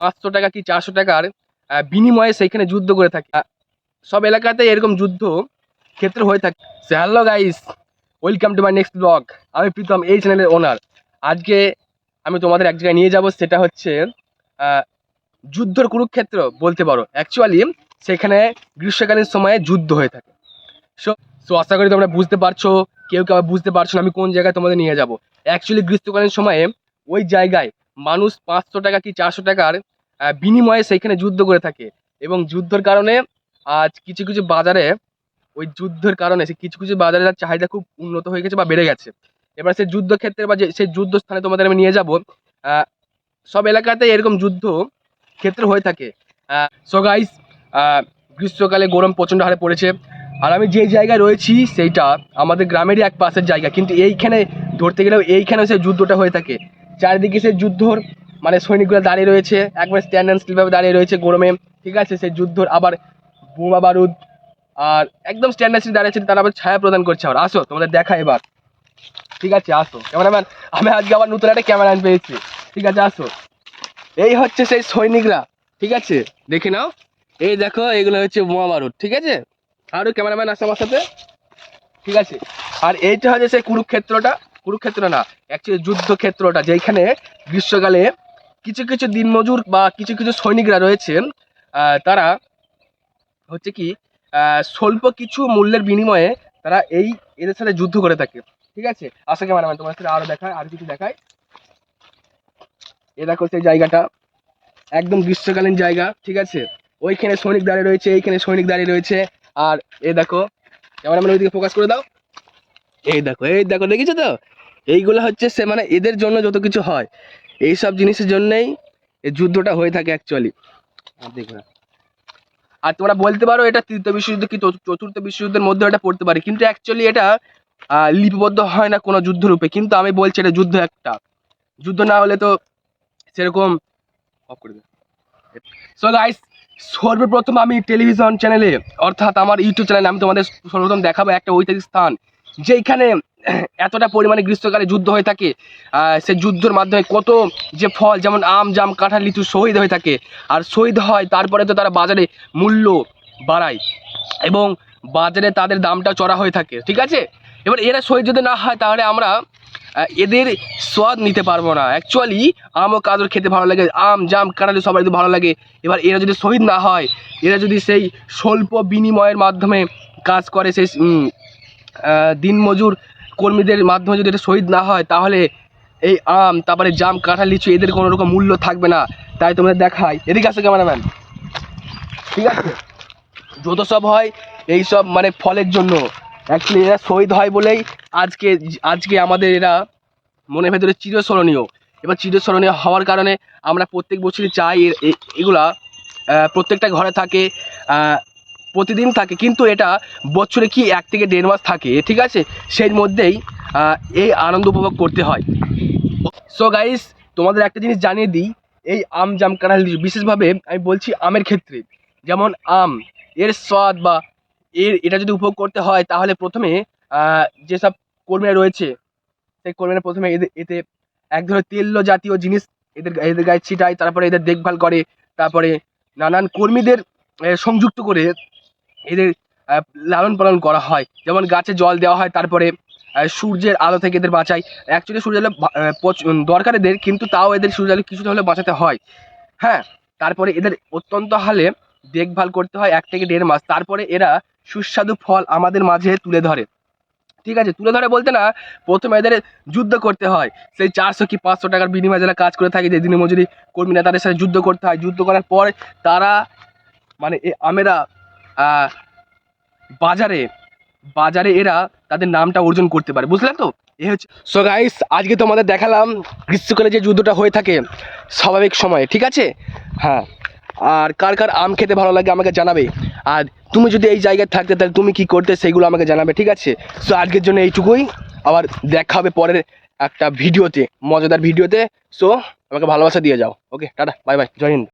500 টাকা কি 400 টাকার বিনিময়ে সেইখানে যুদ্ধ করে থাকে। সব এলাকাতে এরকম যুদ্ধ ক্ষেত্র হয়ে থাকে। Hello guys, welcome to my next blog. আমি প্রীতম, এই চ্যানেলের ওনার। আজকে আমি তোমাদের এক জায়গায় নিয়ে যাব, সেটা হচ্ছে যুদ্ধর কুরুক্ষেত্র বলতে পারো। অ্যাকচুয়ালি সেখানে গ্রীষ্মকালীন সময়ে যুদ্ধ হয়ে থাকে। সো সো আশা করি তোমরা বুঝতে পারছো। কেউ কেউ বুঝতে পারছো না আমি কোন জায়গায় তোমাদের নিয়ে যাব। অ্যাকচুয়ালি গ্রীষ্মকালীন সময়ে ওই জায়গায় মানুষ 500 টাকা কি 400 টাকার বিনিময়ে সেইখানে যুদ্ধ করে থাকে। এবং যুদ্ধের কারণে আজ কিছু কিছু বাজারে, ওই যুদ্ধের কারণে কিছু কিছু বাজারে তার চাহিদা খুব উন্নত হয়ে গেছে বা বেড়ে গেছে। এবার সেই যুদ্ধক্ষেত্রে বা সেই যুদ্ধ স্থানে তোমাদের আমি নিয়ে যাব। সব এলাকাতে এরকম যুদ্ধ ক্ষেত্র হয়ে থাকে। সো গাইস, গ্রীষ্মকালে গরম প্রচণ্ড হারে পড়েছে। আর আমি যে জায়গায় রয়েছি সেইটা আমাদের গ্রামেরই এক পাশের জায়গা, কিন্তু এইখানে ধরতে গেলেও এইখানে সেই যুদ্ধটা হয়ে থাকে। চারিদিকে সেই যুদ্ধর মানে সৈনিকগুলো দাঁড়িয়ে রয়েছে, একবার স্ট্যান্ড অ্যান্ড স্টিলভাবে দাঁড়িয়ে রয়েছে গরমে। ঠিক আছে, সেই যুদ্ধর আবার বোমা বারুদ আর একদম স্ট্যান্ড অ্যান্ড স্টিল দাঁড়িয়ে আছে, তারা আবার ছায়া প্রদান করছে। আবার আসো তোমাদের দেখা এবার। ঠিক আছে আসো ক্যামেরাম্যান, আমি আজকে আবার নতুন একটা ক্যামেরাম্যান পেয়েছি। ঠিক আছে আসো, এই হচ্ছে সেই সৈনিকরা। ঠিক আছে দেখে নাও, এই দেখো এগুলো হচ্ছে বোমা বারুদ। ঠিক আছে, আরও ক্যামেরাম্যান আসে আমার সাথে। ঠিক আছে, আর এইটা হচ্ছে সেই কুরুক্ষেত্রটা। কুরুক্ষেত্র না, অ্যাকচুয়ালি যুদ্ধক্ষেত্রটা, যেখানে গ্রীষ্মকালে কিছু কিছু দিনমজুর বা কিছু কিছু সৈনিকরা রয়েছেন। তারা হচ্ছে কি স্বল্প কিছু মূল্যের বিনিময়ে তারা এদের সাথে যুদ্ধ করে থাকে। ঠিক আছে, আসো ক্যামেরাম্যান তোমার সাথে আরো দেখায়, আর কিছু দেখায়। এ দেখো সেই জায়গাটা একদম গ্রীষ্মকালীন জায়গা। ঠিক আছে, ওইখানে সৈনিক দাঁড়িয়ে রয়েছে, এইখানে সৈনিক দাঁড়িয়ে রয়েছে। আর এ দেখো ক্যামেরাম্যান ওইদিকে ফোকাস করে দাও। এই দেখো এই দেখো, দেখেছো তো? এইগুলো হচ্ছে সে মানে এদের জন্য যত কিছু হয়, এইসব জিনিসের জন্যই এই যুদ্ধটা হয়ে থাকে অ্যাকচুয়ালি। দেখো, আর তোমরা বলতে পারো এটা তৃতীয় বিশ্বযুদ্ধ কি চতুর্থ বিশ্বযুদ্ধের মধ্যে এটা পড়তে পারে, কিন্তু অ্যাকচুয়ালি এটা লিপিবদ্ধ হয় না কোনো যুদ্ধরূপে। কিন্তু আমি বলছি এটা যুদ্ধ একটা। যুদ্ধ না হলে তো সেরকম অফ করে দেবে। সো গাইস, সর্বপ্রথম আমি টেলিভিশন চ্যানেলে অর্থাৎ আমার ইউটিউব চ্যানেলে আমি তোমাদের সর্বপ্রথম দেখাবো একটা ঐতিহাসিক স্থান, যেখানে এতটা পরিমাণে গ্রীষ্মকালে যুদ্ধ হয়ে থাকে। সেই যুদ্ধের মাধ্যমে কত যে ফল, যেমন আম জাম কাঁঠাল লিচু শহীদ হয়ে থাকে। আর শহীদ হয় তারপরে তো তারা বাজারে মূল্য বাড়ায় এবং বাজারে তাদের দামটা চড়া হয়ে থাকে। ঠিক আছে, এবার এরা শহীদ যদি না হয় তাহলে আমরা এদের স্বাদ নিতে পারবো না। অ্যাকচুয়ালি আম ও কাজর খেতে ভালো লাগে, আম জাম কাঁঠাল সবাই ভালো লাগে। এবার এরা যদি শহীদ না হয়, এরা যদি সেই স্বল্প বিনিময়ের মাধ্যমে কাজ করে, সেই দিনমজুর কর্মীদের মাধ্যমে যদি এটা শহীদ না হয়, তাহলে এই আম তারপরে জাম কাঁঠাল লিচু এদের কোনো রকম মূল্য থাকবে না। তাই তোমরা দেখাই, এদিকে আসো ক্যামেরাম্যান। ঠিক আছে, যত সব হয় এই সব মানে ফলের জন্য। অ্যাকচুয়ালি এরা শহীদ হয় বলেই আজকে আজকে আমাদের এরা মনের ভেতরে চিরস্মরণীয়। এবার চিরস্মরণীয় হওয়ার কারণে আমরা প্রত্যেক বছরই চাই এগুলা প্রত্যেকটা ঘরে থাকে, প্রতিদিন থাকে, কিন্তু এটা বছরে কি 1 থেকে 1.5 মাস থাকে। ঠিক আছে, সেই মধ্যেই এই আনন্দ উপভোগ করতে হয়। সো গাইস, তোমাদের একটা জিনিস জানিয়ে দিই, এই আম জাম কাঁঠাল বিশেষভাবে আমি বলছি আমের ক্ষেত্রে। যেমন আম, এর স্বাদ বা এটা যদি উপভোগ করতে হয়, তাহলে প্রথমে যেসব কর্মীরা রয়েছে সেই কর্মীরা প্রথমে এতে এক ধরনের তেল জাতীয় জিনিস এদের গায়ে ছিটায়, তারপরে এদের দেখভাল করে, তারপরে নানান কর্মীদের সংযুক্ত করে এদের লালন পালন করা হয়। যেমন গাছে জল দেওয়া হয়, তারপরে সূর্যের আলো থেকে এদের বাঁচায়। অ্যাকচুয়ালি সূর্যের আলো দরকার এদের, কিন্তু তাও এদের সূর্যের আলো কিছুটা হলে বাঁচাতে হয়। হ্যাঁ, তারপরে এদের অত্যন্ত হালে দেখভাল করতে হয় 1 থেকে 1.5 মাস। তারপরে এরা সুস্বাদু ফল আমাদের মাঝে তুলে ধরে। ঠিক আছে, তুলে ধরে বলতে না, প্রথমে এদের যুদ্ধ করতে হয়। সেই 400 কি 500 টাকার বিনিময়ে যারা কাজ করে থাকে, যে দিনে মজুরি কর্মীরা, তাদের সাথে যুদ্ধ করতে হয়। যুদ্ধ করার পর তারা মানে আমেরা বাজারে বাজারে এরা তাদের নামটা অর্জন করতে পারে। বুঝলে তো? এ হচ্ছে। সো গাইস, আজকে তোমাদের দেখালাম গ্রীষ্মকালে যে যুদ্ধটা হয়ে থাকে স্বাভাবিক সময়ে। ঠিক আছে, হ্যাঁ। আর কার কার আম খেতে ভালো লাগে আমাকে জানাবে। আর তুমি যদি এই জায়গায় থাকতে, তাহলে তুমি কি করতে সেগুলো আমাকে জানাবে। ঠিক আছে, সো আজকের জন্য এইটুকুই। আবার দেখা হবে পরের একটা ভিডিওতে, মজাদার ভিডিওতে। সো আমাকে ভালোবাসা দিয়ে যাও। ওকে, টাটা, বাই বাই, জয় হিন্দ।